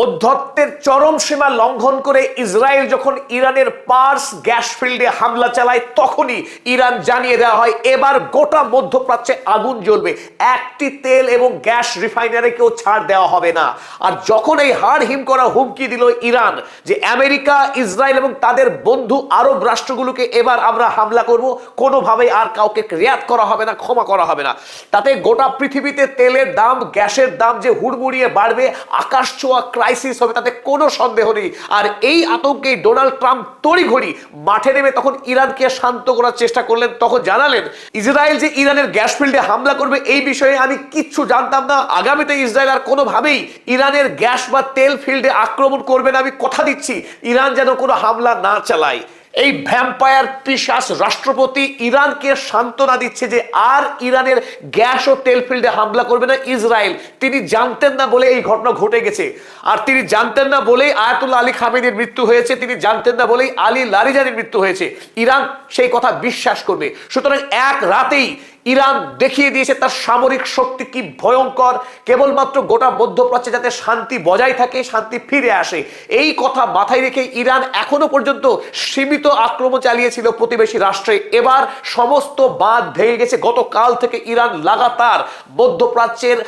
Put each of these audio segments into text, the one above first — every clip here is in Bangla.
ঔদ্ধত্যের চরম সীমা লঙ্ঘন করে ইসরায়েল যখন ইরানের পার্স গ্যাস ফিল্ডে হামলা চালায়, তখনই ইরান জানিয়ে দেওয়া হয় এবার গোটা মধ্যপ্রাচ্যে আগুন জ্বলবে, একটি তেল এবং গ্যাস রিফাইনারিকেও ছাড় দেওয়া হবে না। আর যখন এই হাড় হিম করা হুমকি দিল ইরান যে আমেরিকা, ইসরায়েল এবং তাদের বন্ধু আরব রাষ্ট্রগুলোকে এবার আমরা হামলা করব, কোনোভাবেই আর কাউকে রিয়াক্ট করা হবে না, ক্ষমা করা হবে না, তাতে গোটা পৃথিবীতে তেলের দাম, গ্যাসের দাম যে হুড়মুড়িয়ে বাড়বে, আকাশ ছোঁয়া ক্রাইসিস হবে, তাতে কোনো সন্দেহ নেই। আর এই আতঙ্কে ডোনাল্ড ট্রাম্প তড়িঘড়ি মাঠে নেমে তখন ইরানকে শান্ত করার চেষ্টা করলেন। তখন জানালেন ইসরায়েল যে ইরানের গ্যাস ফিল্ডে হামলা করবে এই বিষয়ে আমি কিচ্ছু জানতাম না, আগামীতে ইসরায়েল আর কোনোভাবেই ইরানের গ্যাস বা তেল ফিল্ডে আক্রমণ করবে না, আমি কথা দিচ্ছি ইরান যেন কোনো হামলা না চালায়। এই ভ্যাম্পায়ার পিশাচ রাষ্ট্রপতি ইরানকে সান্ত্বনা দিচ্ছে যে আর ইরানের গ্যাস ও তেল ফিল্ডে হামলা করবে না ইসরায়েল। তিনি জানতেন না বলে এই ঘটনা ঘটে গেছে, আর তিনি জানতেন না বলেই আয়াতুল্লাহ আলী খামেনির মৃত্যু হয়েছে, তিনি জানতেন না বলেই আলী লারিজানির মৃত্যু হয়েছে। ইরান সেই কথা বিশ্বাস করবে। সুতরাং এক রাতেই ইরান দেখিয়ে দিয়েছে তার সামরিক শক্তি কি ভয়ঙ্কর। কেবলমাত্র গোটা মধ্যপ্রাচ্যে যাতে শান্তি বজায় থাকে, শান্তি ফিরে আসে, এই কথা মাথায় রেখে ইরান এখনো পর্যন্ত সীমিত আক্রমণ চালিয়েছিল প্রতিবেশী রাষ্ট্রে। এবার সমস্ত বাঁধ ভেঙে গেছে। গতকাল থেকে ইরান লাগাতার মধ্যপ্রাচ্যের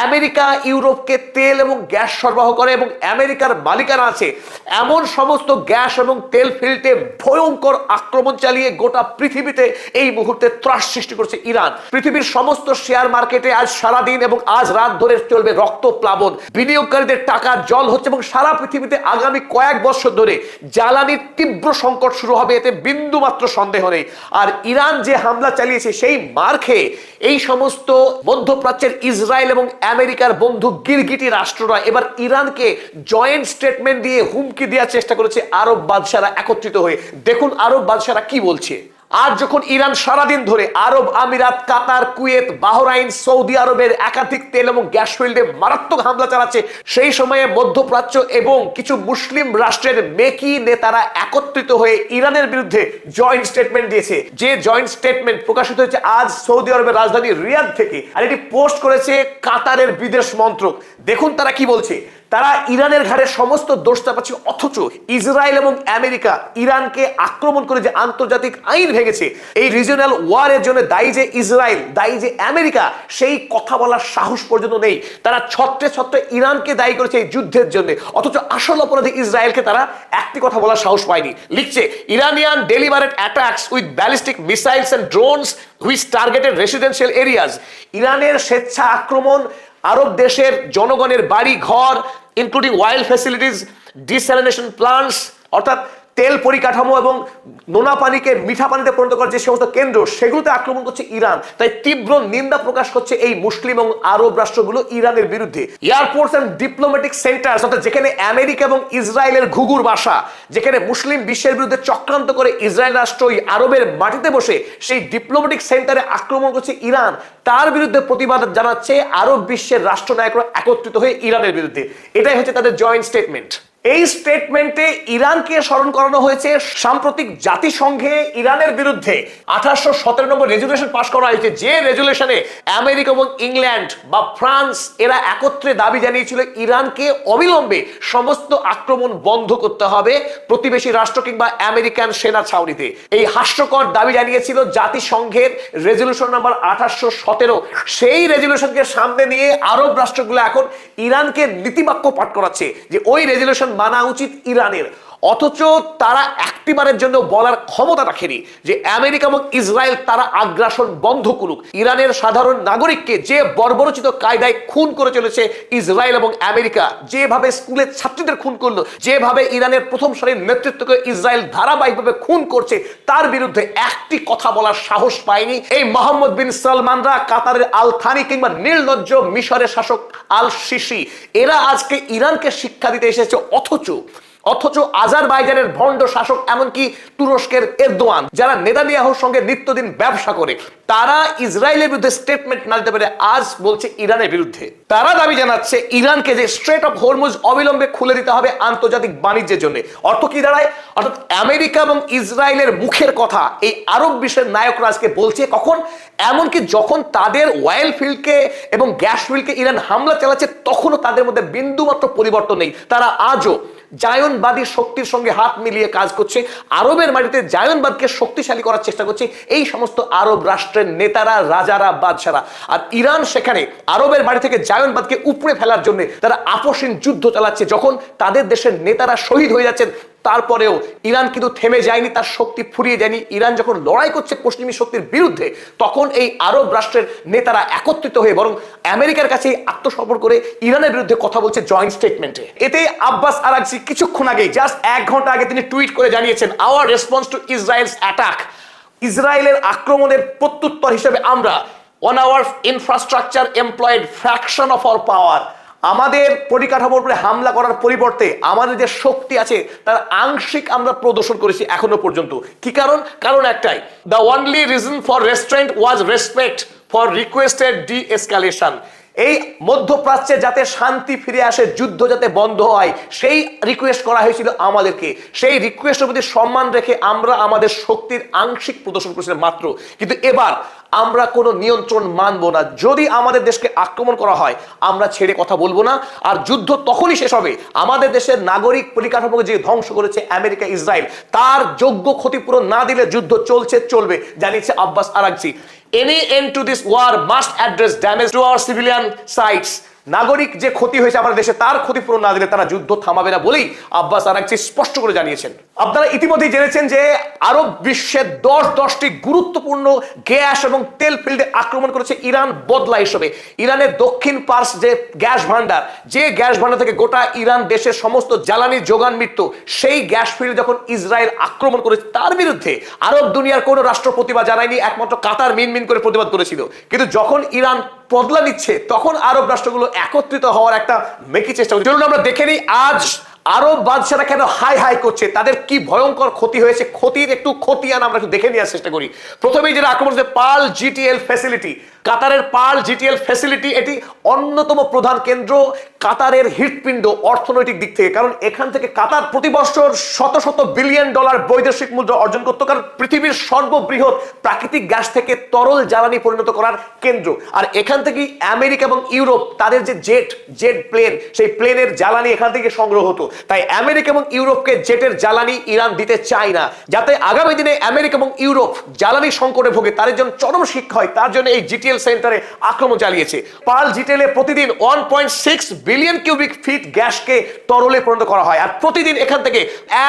আমেরিকা, ইউরোপকে তেল এবং গ্যাস সরবরাহ করে এবং আমেরিকার মালিকানা আছে এমন সমস্ত গ্যাস এবং তেল ফিল্ডে ভয়ঙ্কর আক্রমণ চালিয়ে গোটা পৃথিবীতে এই মুহূর্তে ত্রাস সৃষ্টি করছে ইরান। পৃথিবীর সমস্ত শেয়ার মার্কেটে আজ সারাদিন এবং আজ রাত ধরে চলবে রক্ত প্লাবন, বিনিয়োগকারীদের টাকা জল হচ্ছে এবং সারা পৃথিবীতে আগামী কয়েক বছর ধরে জ্বালানির তীব্র সংকট শুরু হবে, এতে বিন্দু মাত্র সন্দেহ নেই। আর ইরান যে হামলা চালিয়েছে সেই মার খেয়ে এই সমস্ত মধ্যপ্রাচ্যের ইসরায়েল এবং আমেরিকার বন্ধু গিরগিটি রাষ্ট্ররা এবার ইরানকে জয়েন্ট স্টেটমেন্ট দিয়ে হুমকি দেওয়ার চেষ্টা করেছে আরব বাদশারা একত্রিত হয়ে। দেখুন আরব বাদশারা কি বলছে। আর যখন ইরান সারাদিন ধরে আরব আমিরাত, কাতার, কুয়েত, বাহরাইন, সৌদি আরবের একাধিক তেল এবং গ্যাস ফিল্ডে মারাত্মক হামলা চালাচ্ছে, সেই সময়ে মধ্যপ্রাচ্য এবং কিছু মুসলিম রাষ্ট্রের মেকি নেতারা একত্রিত হয়ে ইরানের বিরুদ্ধে জয়েন্ট স্টেটমেন্ট দিয়েছে। যে জয়েন্ট স্টেটমেন্ট প্রকাশিত হয়েছে আজ সৌদি আরবের রাজধানী রিয়াদ থেকে, আর এটি পোস্ট করেছে কাতারের বিদেশ মন্ত্রক। দেখুন তারা কি বলছে। তারা ইরানের ঘাড়ে সমস্ত দোষ চাপাচ্ছে, অথচ ইসরায়েল এবং আমেরিকা ইরানকে আক্রমণ করে যে আন্তর্জাতিক আইন ভেঙেছে, এই রিজিওনাল ওয়ারের জন্য দায়ী যে ইসরায়েল, দায়ী যে আমেরিকা, সেই কথা বলার সাহস পর্যন্ত নেই। তারা ছত্রে ছত্রে ইরানকে দায়ী করেছে এই যুদ্ধের জন্য, অথচ আসল অপরাধী ইসরায়েলকে তারা একটি কথা বলার সাহস পায়নি। লিখছে Iranian delivered attacks with ballistic missiles and drones which targeted residential areas. ইরানের স্বেচ্ছা আক্রমণ আরব দেশের জনগণের বাড়ি ঘর, including wild facilities, desalination plants অর্থাৎ তেল পরিকাঠামো এবং নোনা পানিকে মিঠা পানিতে পরিণত করার যে সমস্ত কেন্দ্র, সেগুলোতে আক্রমণ করছে ইরান। তাই তীব্র নিন্দা প্রকাশ করছে এই মুসলিম এবং আরব রাষ্ট্রগুলো ইরানের বিরুদ্ধে। এয়ারপোর্টস এন্ড ডিপ্লোম্যাটিক সেন্টার্স অর্থাৎ যেখানে আমেরিকা এবং ইসরায়েলের ঘুঘুর বাসা, যেখানে মুসলিম বিশ্বের বিরুদ্ধে চক্রান্ত করে ইসরায়েল রাষ্ট্র ওই আরবের মাটিতে বসে সেই ডিপ্লোম্যাটিক সেন্টারে আক্রমণ করছে ইরান, তার বিরুদ্ধে প্রতিবাদ জানাচ্ছে আরব বিশ্বের রাষ্ট্রনায়করা একত্রিত হয়ে ইরানের বিরুদ্ধে। এটাই হচ্ছে তাদের জয়েন্ট স্টেটমেন্ট। এই স্টেটমেন্টে ইরানকে স্মরণ করানো হয়েছে সাম্প্রতিক জাতিসংঘে ইরানের বিরুদ্ধে 1817 নম্বর রেজুলেশন পাশ করা হয়েছে, যে রেজুলেশনে আমেরিকা এবং ইংল্যান্ড বা ফ্রান্স এরা একত্রে দাবি জানিয়েছিল ইরানকে অবিলম্বে সমস্ত আক্রমণ বন্ধ করতে হবে প্রতিবেশী রাষ্ট্র কিংবা আমেরিকান সেনা ছাউনিতে। এই হাস্যকর দাবি জানিয়েছিল জাতিসংঘের রেজুলেশন নাম্বার 1817। সেই রেজুলেশনকে সামনে নিয়ে আরব রাষ্ট্রগুলো এখন ইরানকে নীতিবাক্য পাঠ করাচ্ছে যে ওই রেজুলেশন মানা উচিত ইরানের, অথচ তারা একটিবারের জন্য বলার ক্ষমতা রাখেনি যে আমেরিকা এবং ইসরায়েল তারা আগ্রাসন বন্ধ করুক। ইরানের সাধারণ নাগরিককে যে বর্বরচিত কায়দায় খুন করে চলেছে ইসরায়েল এবং আমেরিকা, যেভাবে স্কুলের ছাত্রীদের খুন করলো, যেভাবে ইরানের প্রথম সারির নেতৃত্বকে ইসরায়েল ধারাবাহিকভাবে খুন করছে, তার বিরুদ্ধে একটি কথা বলার সাহস পায়নি এই মোহাম্মদ বিন সালমানরা, কাতারের আল থানি কিংবা নির্লজ্জ মিশরের শাসক আল সিসি। এরা আজকে ইরানকে শিক্ষা দিতে এসেছে, অথচ অথচ আজারবাইজানের ভণ্ড শাসক এমনকি তুরস্কের এরদোয়ান, যারা নেতানিয়াহুর সঙ্গে নিত্যদিন ব্যবসা করে, তারা ইসরায়েলের বিরুদ্ধে স্টেটমেন্ট না দিতে পারে আজ বলছে ইরানের বিরুদ্ধে। তারা দাবি জানাচ্ছে ইরানকে যে স্ট্রেট অফ হরমুজ অবিলম্বে খুলে দিতে হবে আন্তর্জাতিক বাণিজ্যের জন্য। অর্থ কি দাঁড়ায়? অর্থাৎ আমেরিকা এবং ইসরায়েলের মুখের কথা এই আরব বিশ্বের নায়করা আজকে বলছে কখন? এমনকি যখন তাদের অয়েল ফিল্ডকে এবং গ্যাস ফিল্ডকে ইরান হামলা চালাচ্ছে তখনও তাদের মধ্যে বিন্দুমাত্র পরিবর্তন নেই। তারা আজও জায়নবাদী শক্তির সঙ্গে হাত মিলিয়ে কাজ করছে, আরবের মাটিতে জায়নবাদকে শক্তিশালী করার চেষ্টা করছে এই সমস্ত আরব রাষ্ট্রের নেতারা, রাজারা, বাদশারা। আর ইরান সেখানে আরবের মাটি থেকে জায়নবাদকে উপড়ে ফেলার জন্য তারা আপোষহীন যুদ্ধ চালাচ্ছে। যখন তাদের দেশের নেতারা শহীদ হয়ে যাচ্ছেন তারপরেও ইরান কিন্তু থেমে যায়নি, তার শক্তি ফুরিয়ে যায়নি। ইরান যখন লড়াই করছে পশ্চিমী শক্তির বিরুদ্ধে, তখন এই আরব রাষ্ট্রের নেতারা একত্রিত হয়ে বরং আমেরিকার কাছে আত্মসমর্পণ করে ইরানের বিরুদ্ধে কথা বলছে জয়েন্ট স্টেটমেন্টে। এতে আব্বাস আরাগচি কিছুক্ষণ আগে, জাস্ট 1 ঘন্টা আগে তিনি টুইট করে জানিয়েছেন, our response to Israel's attack, ইসরায়েলের আক্রমণের প্রত্যুত্তর হিসেবে আমরা on our infrastructure employed fraction of our power, আমাদের পরিকাঠামোর উপরে হামলা করার পরিবর্তে আমাদের যে শক্তি আছে তার আংশিক আমরা প্রদর্শন করেছি এখনো পর্যন্ত। কি কারণ? কারণ একটাই, the only reason for restrained was respect for requested D escalation. এই মধ্যপ্রাচ্যে যাতে শান্তি ফিরে আসে, যুদ্ধ যাতে বন্ধ হয়, সেই রিকোয়েস্ট করা হয়েছিল আমাদেরকে। সেই রিকোয়েস্টের প্রতি সম্মান রেখে আমরা আমাদের শক্তির আংশিক প্রদর্শন করেছিলাম মাত্র। কিন্তু এবার আমরা কোনো নিয়ন্ত্রণ মানব না। যদি আমাদের দেশকে আক্রমণ করা হয় আমরা ছেড়ে কথা বলবো না। আর যুদ্ধ তখনই শেষ হবে আমাদের দেশের নাগরিক পরিকাঠামোকে যে ধ্বংস করেছে আমেরিকা, ইসরায়েল, তার যোগ্য ক্ষতিপূরণ না দিলে যুদ্ধ চলবে, জানিয়েছে Abbas Araghchi. Any end to this war must address damage to our civilian sites. নাগরিক যে ক্ষতি হয়েছে আমাদের দেশে তার ক্ষতিপূরণ না দিলে তারা যুদ্ধ থামাবে না বলেই আব্বাস আরাগচি স্পষ্ট করে জানিয়েছেন। আপনারা ইতিমধ্যেই জেনেছেন যে আরব বিশ্বের 10টি গুরুত্বপূর্ণ গ্যাস এবং তেল ফিল্ডে আক্রমণ করেছে ইরান বদলা হিসেবে। ইরানের দক্ষিণ পার্স যে গ্যাস ভান্ডার, যে গ্যাস ভান্ডার থেকে গোটা ইরান দেশের সমস্ত জ্বালানি যোগান মিলত, সেই গ্যাস ফিল্ড যখন ইসরায়েল আক্রমণ করেছে তার বিরুদ্ধে আরব দুনিয়ার কোনো রাষ্ট্র প্রতিবাদ জানায়নি, একমাত্র কাতার মিনমিন করে প্রতিবাদ করেছিল। কিন্তু যখন ইরান বদলা নিচ্ছে তখন আরব রাষ্ট্রগুলো একত্রিত হওয়ার একটা মেকি চেষ্টা করছে। চলুন আমরা দেখে নিই আজ আরব বাদশারা কেন হাই হাই করছে, তাদের কি ভয়ঙ্কর ক্ষতি হয়েছে, ক্ষতির একটু খতিয়ান আমরা একটু দেখে নেওয়ার চেষ্টা করি। প্রথমেই যেটা আক্রমণ হচ্ছে পার্ল জিটিএল ফ্যাসিলিটি, কাতারের পার্ল জিটিএল ফ্যাসিলিটি, এটি অন্যতম প্রধান কেন্দ্র কাতারের হৃৎপিণ্ড অর্থনৈতিক দিক থেকে। কারণ এখান থেকে কাতার প্রতি বছর শত শত বিলিয়ন ডলার বৈদেশিক মুদ্রা অর্জন করত, কারণ পৃথিবীর সর্ববৃহৎ প্রাকৃতিক গ্যাস থেকে তরল জ্বালানি পরিণত করার কেন্দ্র। আর এখান থেকেই আমেরিকা এবং ইউরোপ তাদের যে জেট প্লেন, সেই প্লেনের জ্বালানি এখান থেকে সংগ্রহ হতো। তাই আমেরিকা এবং ইউরোপকে জেটের জ্বালানি ইরান দিতে চায় না, যাতে আগামী দিনে আমেরিকা এবং ইউরোপ জ্বালানি সংকটে ভোগে, তার জন্য চরম শিক্ষা হয়। তার জন্য এই জিটিএল সেন্টারে আক্রমণ চালিয়েছে। পার্ল জিটিএলে প্রতিদিন 1.6 বিলিয়ন কিউবিক ফিট গ্যাসকে তরলে পরিণত করা হয়। আর প্রতিদিন এখান থেকে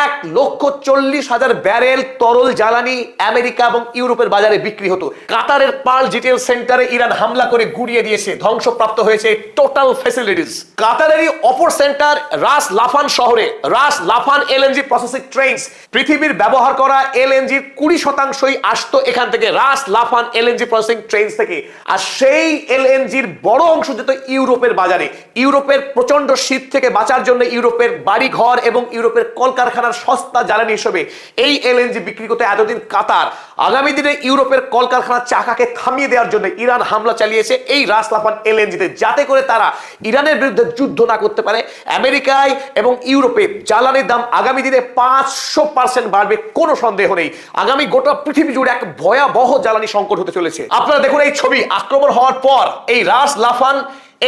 1,40,000 ব্যারেল তরল জ্বালানি আমেরিকা এবং ইউরোপের বাজারে বিক্রি হতো। কাতারের পার্ল জিটিএল সেন্টারে ইরান হামলা করে গুড়িয়ে দিয়েছে, ধ্বংসপ্রাপ্ত হয়েছে টোটাল ফ্যাসিলিটিস। কাতারেরই অপর সেন্টার রাস লাফান শহরে, রাস লাফান এলএনজি প্রসেসিং ট্রেনস, পৃথিবীর ব্যবহার করা এলএনজির 20% আসতো এখান থেকে, রাস লাফান এলএনজি প্রসেসিং ট্রেনস থেকে। আর সেই এলএনজির বড় অংশ যেত ইউরোপের বাজারে। ইউরোপের প্রচন্ড শীত থেকে বাঁচার জন্য ইউরোপের বাড়ি ঘর এবং ইউরোপের কলকারখানার সস্তা জ্বালানি হিসেবে এই এলএনজি বিক্রি করতে এতদিন কাতার। আগামী দিনে ইউরোপের কলকারখানার চাকাকে থামিয়ে দেওয়ার জন্য ইরান হামলা চালিয়েছে এই রাস লাফান এলএনজিতে, যাতে করে তারা ইরানের বিরুদ্ধে যুদ্ধ না করতে পারে। আমেরিকায় এবং ইউরোপে জ্বালানির দাম আগামী দিনে 500% বাড়বে, কোনো সন্দেহ নেই। আগামী গোটা পৃথিবী জুড়ে এক ভয়াবহ জ্বালানি সংকট হতে চলেছে। আপনারা দেখুন এই ছবি, আক্রমণ হওয়ার পর এই রাস লাফান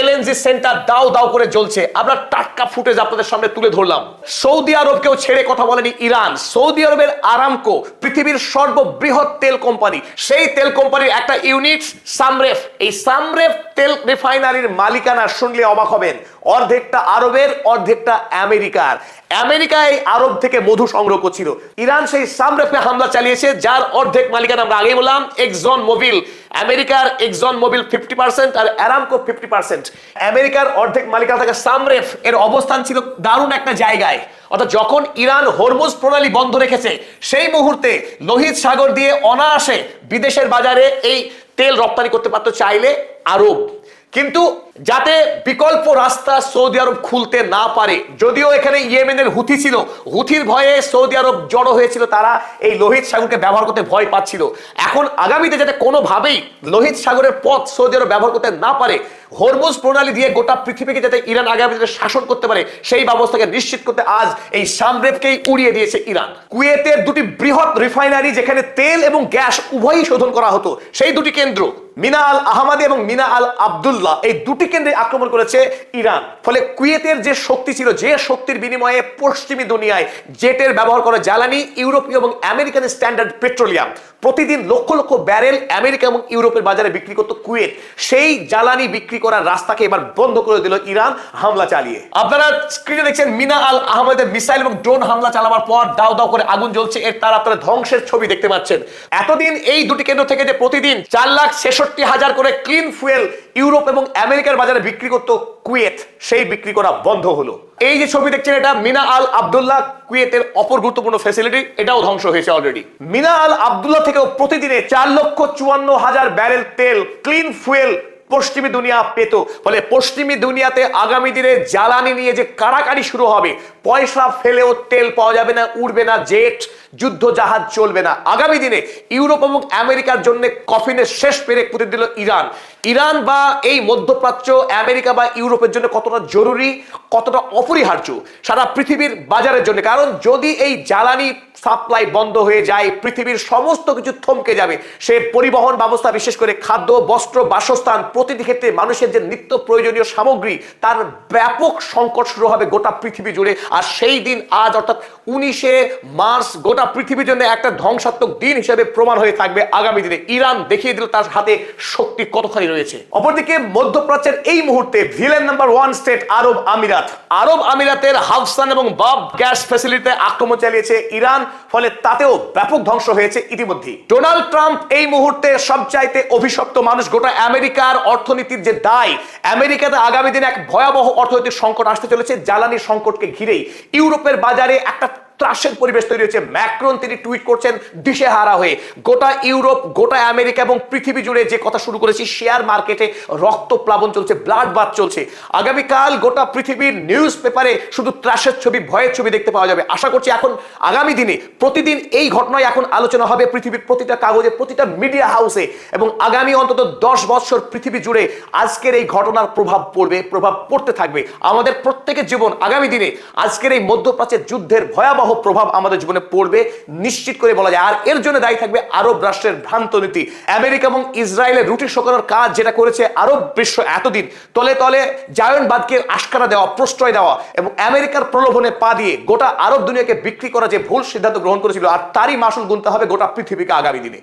এলএনজি সেন্টার দাও দাও করে জ্বলছে। আমরা টাটকা ফুটেজ আপনাদের সামনে তুলে ধরলাম। সৌদি আরবকেও ছেড়ে কথা বলেনি ইরান। সৌদি আরবের আরামকো পৃথিবীর সর্ববৃহৎ তেল কোম্পানি, সেই তেল কোম্পানির একটা ইউনিট সামরেফ, এই সামরেফ তেল রিফাইনারির মালিকানা শুনলে অবাক হবেন। অর্ধেকটা আরবের, অর্ধেকটা আমেরিকার। আমেরিকায় আরব থেকে মধু সংগ্রহ করছিল, ইরান সেই সামরেফে হামলা চালিয়েছে, যার অর্ধেক মালিকানা আমরা আগেই বললাম এক্সন মোবিল। আমেরিকার এক্সন মোবিল 50% আর আরামকো 50%। আমেরিকার অর্ধেক মালিকানা থাকে সামরেফ। এর অবস্থান ছিল দারুণ একটা জায়গায়, অর্থাৎ যখন ইরান হরমুজ প্রণালী বন্ধ রেখেছে সেই মুহূর্তে লোহিত সাগর দিয়ে অনায়াসে বিদেশের বাজারে এই তেল রপ্তানি করতে পারতো চাইলে আরব। কিন্তু যাতে বিকল্প রাস্তা সৌদি আরব খুলতে না পারে। যদিও এখানে ইয়েমেনের হুথি ছিল, হুথির ভয়ে সৌদি আরব জড়ো হয়েছিল, তারা এই লোহিত সাগরকে ব্যবহার করতে ভয় পাচ্ছিল। এখন আগামীতে যাতে কোনোভাবেই লোহিত সাগরের পথ সৌদি আরব ব্যবহার করতে না পারে, হরমুজ প্রণালী দিয়ে গোটা পৃথিবীকে যাতে ইরান আগামীতে শাসন করতে পারে, সেই ব্যবস্থাকে নিশ্চিত করতে আজ এই সামরেপকেই উড়িয়ে দিয়েছে ইরান। কুয়েতের দুটি বৃহৎ রিফাইনারি, যেখানে তেল এবং গ্যাস উভয়ই শোধন করা হতো, সেই দুটি কেন্দ্র মিনা আল আহমাদি এবং মিনা আল আবদুল্লাহ, এই দুটি কেন্দ্রে আক্রমণ করেছে ইরান। ফলে কুয়েতের যে শক্তি ছিল, যে শক্তির বিনিময়ে পশ্চিমী দুনিয়ায় জেটের ব্যবহার করা জ্বালানি, ইউরোপীয় এবং আমেরিকান স্ট্যান্ডার্ড পেট্রোলিয়াম প্রতিদিন লক্ষ লক্ষ ব্যারেল আমেরিকা এবং ইউরোপের বাজারে বিক্রি করত কুয়েত, সেই জ্বালানি বিক্রি করার রাস্তাকে এবার বন্ধ করে দিল ইরান হামলা চালিয়ে। আপনারা স্ক্রিনে দেখছেন মিনা আল আহমেদের মিসাইল এবং ড্রোন হামলা চালাবার পর দাও দাও করে আগুন জ্বলছে, এর তার আপনারা ধ্বংসের ছবি দেখতে পাচ্ছেন। এতদিন এই দুটি কেন্দ্র থেকে যে প্রতিদিন 4,66,000 করে ক্লিন ফুয়েল ইউরোপ এবং আমেরিকার বাজারে বিক্রি করত কুয়েত, সেই বিক্রি করা বন্ধ হলো। এই যে ছবি দেখছেন, এটা মিনা আল আবদুল্লাহ, কুয়েতের অপর গুরুত্বপূর্ণ ফ্যাসিলিটি, এটাও ধ্বংস হয়েছে অলরেডি। মিনা আল আবদুল্লাহ থেকেও প্রতিদিনে 4,54,000 ব্যারেল তেল ক্লিন ফুয়েল পশ্চিমী দুনিয়া পেত। ফলে পশ্চিমী দুনিয়াতে আগামী দিনে জ্বালানি নিয়ে যে কাড়াকাড়ি শুরু হবে, পয়সা ফেলেও তেল পাওয়া যাবে না, উড়বে না জেট, যুদ্ধ জাহাজ চলবে না। আগামী দিনে ইউরোপ এবং আমেরিকার জন্য কফিনের শেষ পেরেক পুঁতে দিল ইরান। ইরান বা এই মধ্যপ্রাচ্য, আমেরিকা বা ইউরোপের জন্য কতটা জরুরি, কতটা অপরিহার্য সারা পৃথিবীর বাজারের জন্য। কারণ যদি এই জ্বালানি সাপ্লাই বন্ধ হয়ে যায়, পৃথিবীর সমস্ত কিছু থমকে যাবে। সে পরিবহন ব্যবস্থা, বিশেষ করে খাদ্য, বস্ত্র, বাসস্থান, প্রতিটি ক্ষেত্রে মানুষের যে নিত্য প্রয়োজনীয় সামগ্রী, তার ব্যাপক সংকট শুরু হবে গোটা পৃথিবী জুড়ে। আর সেই দিন আজ, অর্থাৎ 19শে মার্চ, গোটা পৃথিবীর জন্য একটা ধ্বংসাত্মক দিন হিসেবে প্রমাণ হয়ে থাকবে আগামী দিনে। ইরান দেখিয়ে দিল তার হাতে শক্তি কতখানি রয়েছে। অপরদিকে মধ্যপ্রাচ্যের এই মুহূর্তে ভিলেন নাম্বার 1 স্টেট আরব আমিরাত। আরব আমিরাতের হাফসান এবং বাব গ্যাস ফ্যাসিলিটিতে আক্রমণ চালিয়েছে ইরান, ফলে তাতেও ব্যাপক ধ্বংস হয়েছে ইতিমধ্যেই। ডোনাল্ড ট্রাম্প এই মুহূর্তে সবচাইতে অভিশপ্ত মানুষ। গোটা আমেরিকার অর্থনীতির যে দায়, আমেরিকাতে আগামী দিনে এক ভয়াবহ অর্থনৈতিক সংকট আসতে চলেছে জ্বালানি সংকটকে ঘিরেই। ইউরোপের বাজারে একটা ত্রাসের পরিবেশ তৈরি হয়েছে। ম্যাক্রন তিনি টুইট করছেন দিশেহারা হয়ে। গোটা ইউরোপ, গোটা আমেরিকা এবং পৃথিবী জুড়ে যে কথা শুরু করেছি, শেয়ার মার্কেটে রক্তপ্লাবন চলছে, ব্লাড বাথ চলছে। আগামীকাল গোটা পৃথিবীর নিউজ পেপারে শুধু ত্রাসের ছবি, ভয়ের ছবি দেখতে পাওয়া যাবে। আশা করছি এখন আগামী দিনে প্রতিদিন এই ঘটনায় এখন আলোচনা হবে পৃথিবীর প্রতিটা কাগজে, প্রতিটা মিডিয়া হাউসে, এবং আগামী অন্তত 10 বছর পৃথিবী জুড়ে আজকের এই ঘটনার প্রভাব পড়বে, প্রভাব পড়তে থাকবে আমাদের প্রত্যেকের জীবন। আগামী দিনে আজকের এই মধ্যপ্রাচ্যের যুদ্ধের ভয়াবহ প্রভাব আমাদের জীবনে পড়বে নিশ্চিত করে বলা যায়। আর এর জন্য দায়ী থাকবে আরব রাষ্ট্রের ভ্রান্ত নীতি। আমেরিকা এবং ইসরায়েলের রুটি শোকানোর কাজ যেটা করেছে আরব বিশ্ব এতদিন, তলে তলে জায়নবাদকে আশকারা দেওয়া, প্রশ্রয় দেওয়া এবং আমেরিকার প্রলোভনে পা দিয়ে গোটা আরব দুনিয়াকে বিক্রি করা যে ভুল সিদ্ধান্ত গ্রহণ করেছিল, আর তারই মাসুল গুনতে হবে গোটা পৃথিবীকে আগামী দিনে।